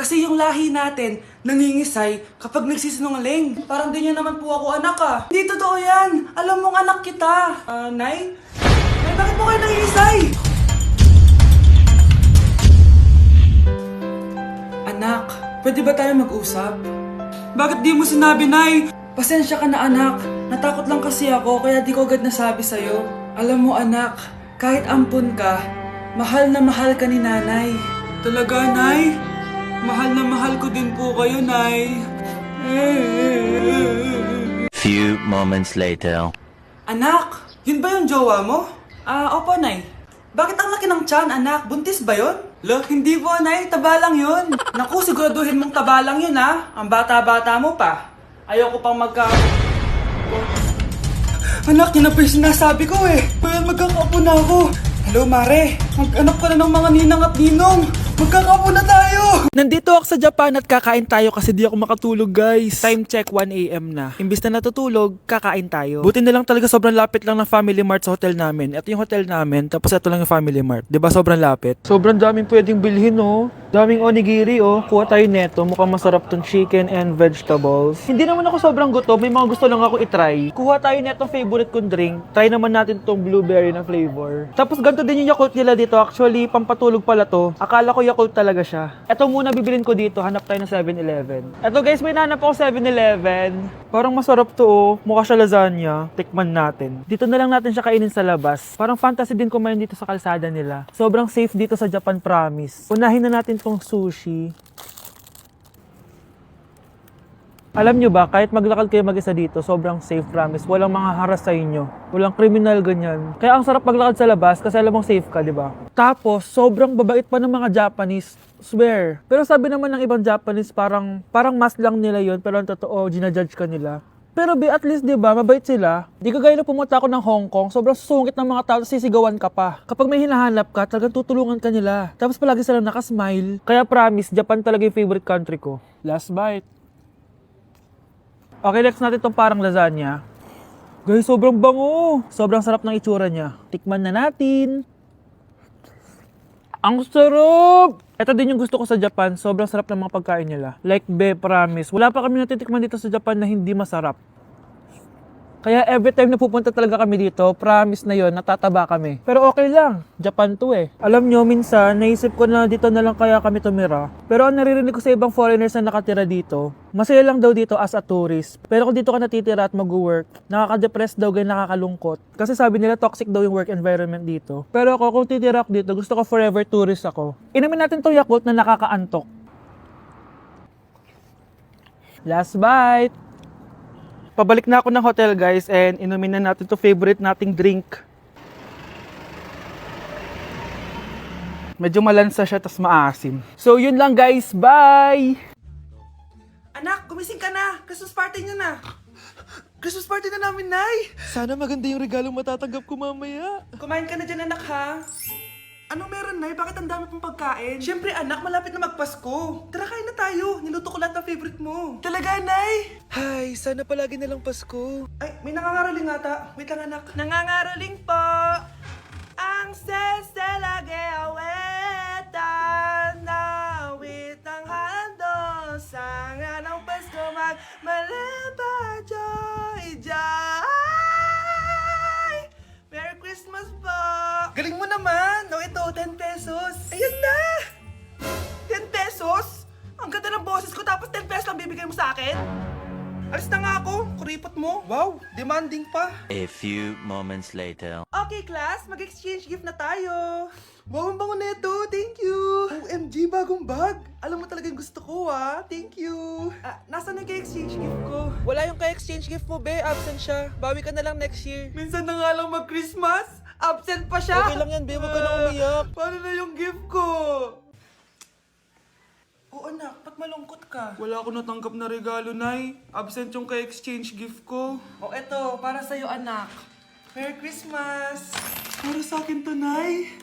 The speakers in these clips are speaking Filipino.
Kasi yung lahi natin, nangingisay kapag nagsisinungaling. Parang di niya naman po ako anak ah. Hindi totoo yan. Alam mong anak kita. Nay? Nay, bakit po kayo nangingisay? Anak, pwede ba tayo mag-usap? Bakit di mo sinabi, Nay? Pasensya ka na anak. Natakot lang kasi ako kaya di ko agad nasabi sa'yo. Alam mo anak, kahit ampun ka, mahal na mahal ka ni nanay. Talaga, Nay? Mahal na mahal ko din po kayo, Nay. Few moments later. Anak, yun ba yung jowa mo? Opo, Nay. Bakit ang laki ng tiyan, anak? Buntis ba yun? Lo, hindi po, Nay. Taba lang yun. Naku, siguraduhin mong taba lang yun, ha? Ang bata-bata mo pa. Ayoko pang Anak, yun na pa yung sinasabi ko eh. Kaya magkakapo na ako. Hello, Mare. Mag-anak ka na ng mga ninang at ninong. Magkakapo na tayo! Nandito ako sa Japan at kakain tayo kasi di ako makatulog, guys. Time check 1 AM na. Imbis na natutulog, kakain tayo. Buti na lang talaga sobrang lapit lang ng Family Mart sa hotel namin. Ito yung hotel namin, tapos ito lang yung Family Mart. Diba sobrang lapit? Sobrang daming pwedeng bilhin, oh. Daming onigiri, oh. Kuha tayo neto. Mukhang masarap tong chicken and vegetables. Hindi naman ako sobrang gutom. May mga gusto lang ako itry. Kuha tayo netong favorite kong drink. Try naman natin tong blueberry na flavor. Tapos ganito din yung Yakult nila dito. Actually, pampatulog pala to. Akala ko Yakult talaga siya. Ito muna bibilin ko dito. Hanap tayo ng 7-Eleven. Ito guys, may nahanap ako 7-Eleven. Parang masarap to, oh. Mukha siya lasagna. Tikman natin. Dito na lang natin siya kainin sa labas. Parang fantasy din kumain dito sa kalsada nila. Sobrang safe dito sa Japan, promise. Unahin na natin tong sushi. Alam nyo ba, kahit maglakad kayo mag-isa dito, sobrang safe, promise. Walang mga haras sa inyo. Walang kriminal, ganyan. Kaya ang sarap maglakad sa labas kasi alam mong safe ka, di ba? Tapos, sobrang babait pa ng mga Japanese. Swear. Pero sabi naman ng ibang Japanese, parang mas lang nila yon, pero ang totoo, ginajudge ka nila. Pero at least, di ba, mabait sila. Di kagaya na pumunta ako ng Hong Kong, sobrang susungit ng mga tao, sisigawan ka pa. Kapag may hinahanap ka, talagang tutulungan ka nila. Tapos palagi sila nakasmile. Kaya promise, Japan talaga yung favorite country ko. Last bite. Okay, next natin itong parang lasagna. Guys, sobrang bango. Sobrang sarap ng itsura niya. Tikman na natin. Ang sarap! Ito din yung gusto ko sa Japan. Sobrang sarap ng mga pagkain nila. Like, promise. Wala pa kami natitikman dito sa Japan na hindi masarap. Kaya every time na pupunta talaga kami dito, promise na yon, natataba kami. Pero okay lang, Japan to eh. Alam nyo, minsan, naisip ko na dito na lang kaya kami tumira. Pero ang naririnig ko sa ibang foreigners na nakatira dito, masaya lang daw dito as a tourist. Pero kung dito ka natitira at mag-work, nakaka-depress daw, ganyan nakakalungkot. Kasi sabi nila toxic daw yung work environment dito. Pero ako, kung titira ako dito, gusto ko forever tourist ako. Inumin natin tong Yakult na nakakaantok. Last bite! Pabalik na ako ng hotel guys and inumin na natin to favorite nating drink. Medyo malansa siya tas maasim. So yun lang guys, bye! Anak, gumising ka na! Christmas party niyo na! Christmas party na namin, Nay! Sana maganda yung regalong matatanggap ko mamaya. Kumain ka na dyan anak ha? Anong meron, Nay? Bakit ang dami pong pagkain? Siyempre, anak, malapit na magpasko. Tara, kain na tayo. Niluto ko lahat ng favorite mo. Talaga, Nay? Hay, sana palagi na lang Pasko. Ay, may nangangaraling ata. Wait lang, anak. Nangangaraling po. Ang seselage awetan na wit ang hando. Sanga ng Pasko magmalaba joy joy. Merry Christmas po! Galing mo naman! No, ito, 10 pesos. Ayan na! 10 pesos? Ang ganda ng boses ko tapos 10 pesos lang bibigay mo sa akin? Alis na nga ako, kuripot mo. Wow, demanding pa. A few moments later. Okay, class, mag-exchange gift na tayo. Wow, ang bango neto, thank you. OMG, bagong bag. Alam mo talaga yung gusto ko, ah. Thank you. Nasaan yung ka-exchange gift ko? Wala yung ka-exchange gift mo, be. Absent siya. Bawi ka na lang next year. Minsan na nga lang mag-Christmas. Absent pa siya. Okay lang yan, be. Huwag ka na umiyak. Paano na yung gift ko? Oo, anak. Ba't malungkot ka? Wala ako natanggap na regalo, Nay. Absent yung ka-exchange gift ko. O, eto. Para sa'yo, anak. Merry Christmas! Para sa akin to, Nay.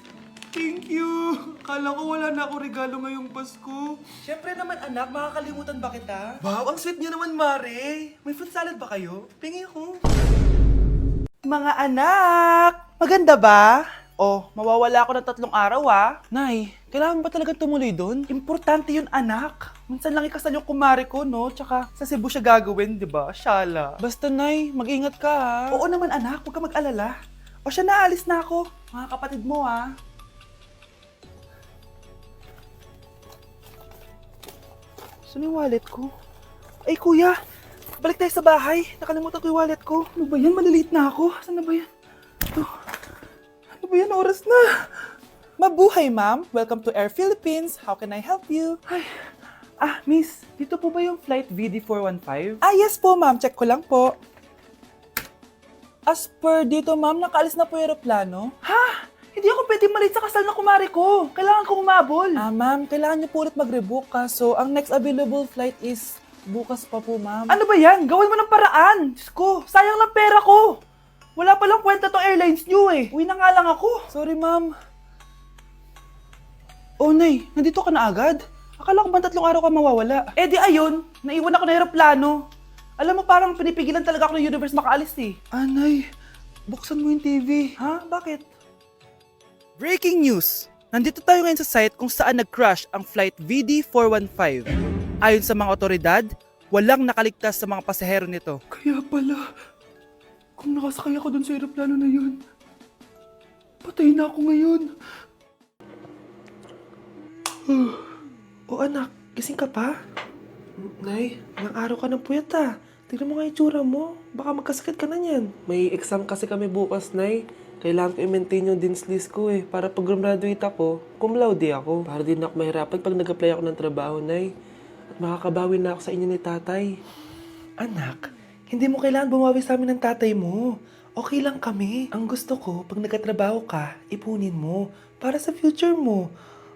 Thank you! Kala ko wala na ako regalo ngayong Pasko. Siyempre naman, anak. Makakalimutan ba kita? Wow, ang sweet niyo naman, Mare. May fruit salad ba kayo? Pingi ako. Mga anak! Maganda ba? Oh, mawawala ako ng 3 araw ah. Nay, kailangan ba talaga tumuloy doon? Importante yun, anak. Minsan lang ikasal yung kumare ko, no? Tsaka sa Cebu siya gagawin, di ba? Shala. Basta, Nay, mag-ingat ka ha. Oo naman, anak. Huwag ka mag-alala. O siya, naalis na ako. Mga kapatid mo ha. Saan yung wallet ko? Ay, kuya. Balik tayo sa bahay. Nakalimutan ko yung wallet ko. Ano ba yan? Maliliit na ako. Saan na ba yan? Ito. Ano ba yan? Oras na. Mabuhay, ma'am. Welcome to Air Philippines. How can I help you? Ay. Miss. Dito po ba yung flight VD415? Yes po, ma'am. Check ko lang po. As per dito, ma'am, nakaalis na po yung aeroplano. Ha? Hindi ako pwede malit sa kasal na kumari ko. Kailangan ko umabol. Ma'am, kailangan niyo po ulit mag-rebook ka. So, ang next available flight is bukas pa po, ma'am. Ano ba yan? Gawin mo ng paraan. Diyos ko, sayang lang pera ko. Wala palang kwenta tong airlines niyo eh. Uwi na nga lang ako. Sorry, ma'am. Oh, Nay, nandito ka na agad? Akala ko ba 3 araw ka mawawala? Eh di ayun, naiwan ako ng aeroplano. Alam mo, parang pinipigilan talaga ako ng universe makaalis eh. Nay, buksan mo yung TV. Ha? Bakit? Breaking news! Nandito tayo ngayon sa site kung saan nag-crash ang flight VD415. Ayon sa mga otoridad, walang nakaligtas sa mga pasahero nito. Kaya pala, kung nakasakay ako dun sa aeroplano na yun, patay na ako ngayon. Anak, gising ka pa? Nay, ilang araw ka ng puyat ah. Tignan mo nga yung tsura mo. Baka magkasakit ka na niyan. May exam kasi kami bukas, Nay. Kailangan ko i-maintain yung dean's list ko eh. Para pag graduate ako, cum laude ako. Para din ako mahirapan pag nag-apply ako ng trabaho, Nay. At makakabawi na ako sa inyo ni tatay. Anak, hindi mo kailangan bumawi sa amin ng tatay mo. Okay lang kami. Ang gusto ko, pag nagkatrabaho ka, ipunin mo. Para sa future mo.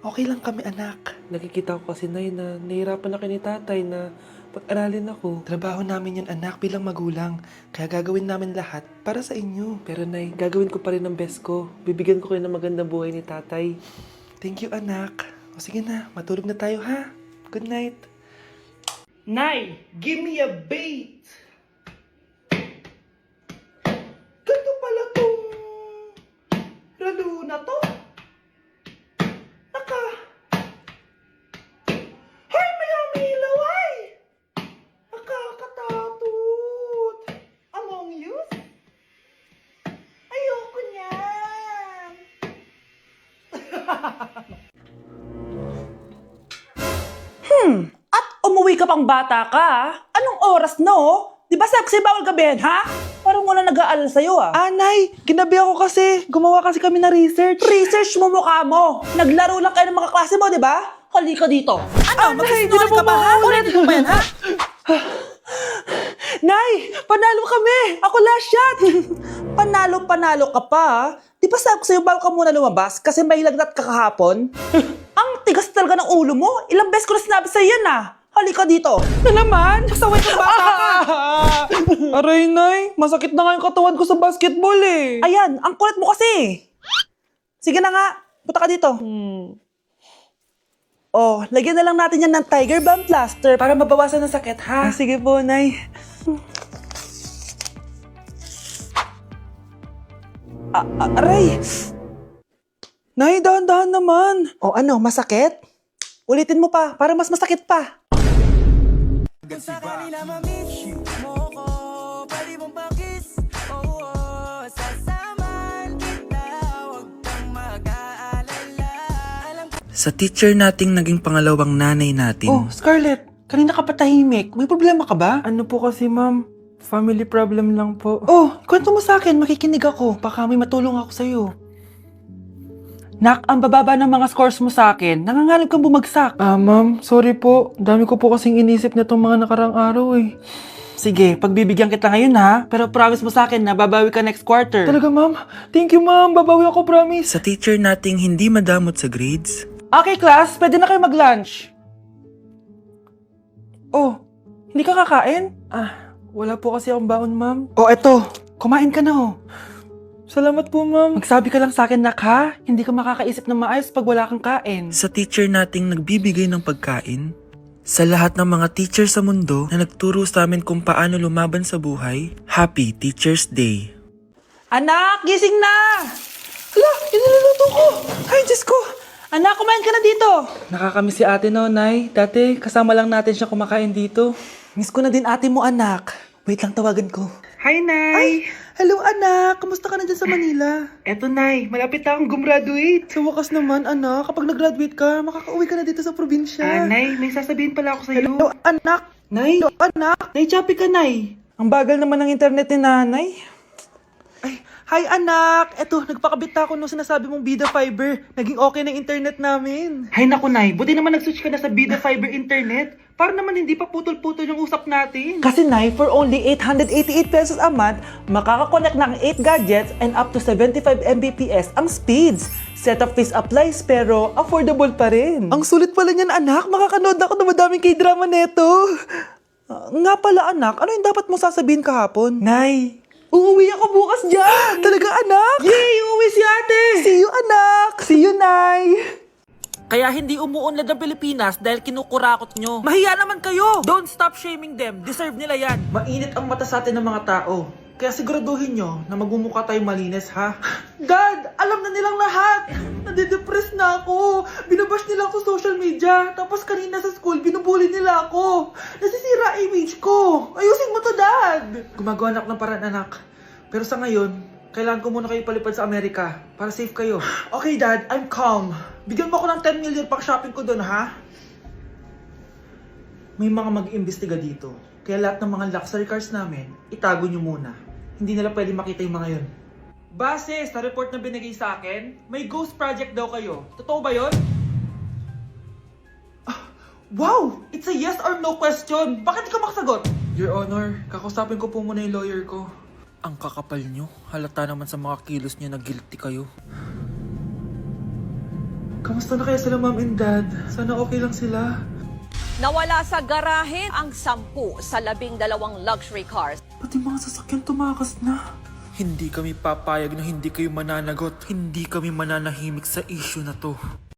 Okay lang kami, anak. Nakikita ko kasi, Nay, na nahihirapan na kayo ni tatay na pag-aralin ako. Trabaho namin yun, anak, bilang magulang. Kaya gagawin namin lahat para sa inyo. Pero, Nay, gagawin ko pa rin ang best ko. Bibigyan ko kayo ng magandang buhay ni tatay. Thank you, anak. O sige na, matulog na tayo, ha? Good night. Nay, give me a bait! Ganito pala tong ralo na to? Hoy, mayami ilaw ay! Nakakatakot! Among Us? Ayoko niyan! At umuwi ka pang bata ka, ah. Anong oras na, oh? Di ba sabi kasi bawal gabihin, ha? Parang wala nag-aalala sa'yo, ah. Nay, ginabi ako kasi. Gumawa kasi kami na research. Research mo mukha mo. Naglaro lang kayo ng mga klase mo, di ba? Halika dito. Ano, magsisinungaling ka ba, ha? Ulitin mo ba yan, ha? Nay, panalo kami! Ako last shot! Panalo ka pa, ha? Di ba sabi ko sa'yo bawal ka muna lumabas kasi may lagnat ka kahapon? Ang tigas talaga ng ulo mo. Ilang beses ko na sinabi sa'yo yan, ah. Halika dito. Na naman? Pasaway kang bata ka! Aray, Nay, masakit na nga yung katawan ko sa basketball eh. Ayan, ang kulit mo kasi. Sige na nga, punta ka dito. Oh, lagyan na lang natin yan ng Tiger Balm Plaster para mabawasan ng sakit, ha? Sige po, Nay. Aray! Nay, dahan-dahan naman. O ano, masakit? Ulitin mo pa, para mas masakit pa. Kung sakali na ma-miss mo ko, pwede mong pakis. Oh, sasamahan kita, huwag kang mag-aalala. Sa teacher nating naging pangalawang nanay natin. Oh, Scarlett, kanina ka pa tahimik. May problema ka ba? Ano po kasi, ma'am? Family problem lang po. Oh, kwento mo sa akin. Makikinig ako. Baka may matulong ako sa'yo. Nak, ang bababa ng mga scores mo sa akin. Nangangalib kang bumagsak. Ma'am, sorry po. Dami ko po kasing inisip na itong mga nakarang araw eh. Sige, pagbibigyan kita ngayon ha. Pero promise mo sa akin na babawi ka next quarter. Talaga, ma'am? Thank you, ma'am. Babawi ako, promise. Sa teacher nating hindi madamot sa grades. Okay, class. Pwede na kayo mag-lunch. Oh, hindi ka kakain? Wala po kasi akong baon, ma'am. Oh, eto. Kumain ka na, oh. Salamat po, ma'am. Magsabi ka lang sa akin, nak, ha? Hindi ka makakaisip ng maayos pag wala kang kain. Sa teacher nating nagbibigay ng pagkain. Sa lahat ng mga teacher sa mundo na nagturo sa amin kung paano lumaban sa buhay, Happy Teacher's Day! Anak, gising na! Ala, iniluluto ko! Ay, Diyos ko! Anak, kumain ka na dito! Nakakamiss si ate no, Nay. Dati, kasama lang natin siya kumakain dito. Miss ko na din ate mo, anak. Wait lang, tawagan ko. Hi, Nay! Hello, anak! Kamusta ka na dyan sa Manila? Eto, Nay. Malapit na akong gumraduate. Sa wakas naman, anak, kapag nag-graduate ka, makakauwi ka na dito sa probinsya. Nay, may sasabihin pala ako sa'yo. Hello, anak! Nay! Hello, anak! Nay, choppy ka, Nay! Ang bagal naman ng internet ni nanay. Ay, hi anak! Eto, nagpakabit na ako nung sinasabi mong Bida Fiber. Naging okay na internet namin. Hay naku, Nay. Buti naman nag-switch ka na sa Bida Fiber Internet. Para naman hindi pa putol-putol yung usap natin. Kasi Nay, for only 888 pesos a month, makakakonect ng 8 gadgets and up to 75 Mbps ang speeds. Setup fees applies pero affordable pa rin. Ang sulit pala niyan anak, makakanood ako ng madaming K-drama neto. Nga pala anak, ano yung dapat mo sasabihin kahapon? Nay, uuwi ako bukas dyan! Talaga anak? Yay! Uuwi si ate! See you anak! See you, Nay! Kaya hindi umuunlad ang Pilipinas dahil kinukurakot nyo. Mahiya naman kayo! Don't stop shaming them. Deserve nila yan. Mainit ang mata sa atin ng mga tao. Kaya siguraduhin nyo na magmumukha tayo malinis, ha? Dad! Alam na nilang lahat! Nadidepress na ako! Binabash nila ako sa social media. Tapos kanina sa school, binubuli nila ako. Nasisira image ko. Ayusin mo to, Dad! Gumagawa na ako ng paraan, anak. Pero sa ngayon, kailangan ko muna kayo palipad sa Amerika para safe kayo. Okay, Dad. I'm calm. Bigyan mo ako ng 10 million pang shopping ko doon, ha? May mga mag-imbestiga dito. Kaya lahat ng mga luxury cars namin, itago nyo muna. Hindi nila pwede makita yung mga yun. Base sa report na binigay sa akin, may ghost project daw kayo. Totoo ba yun? Wow! It's a yes or no question! Bakit di ka makasagot? Your Honor, kakausapin ko po muna yung lawyer ko. Ang kakapal nyo. Halata naman sa mga kilos nyo na guilty kayo. Kamusta na kaya sila, Mom and Dad? Sana okay lang sila. Nawala sa garahe ang 10 sa 12 luxury cars. Pati mga sasakyan tumakas na. Hindi kami papayag na hindi kayo mananagot. Hindi kami mananahimik sa issue na to.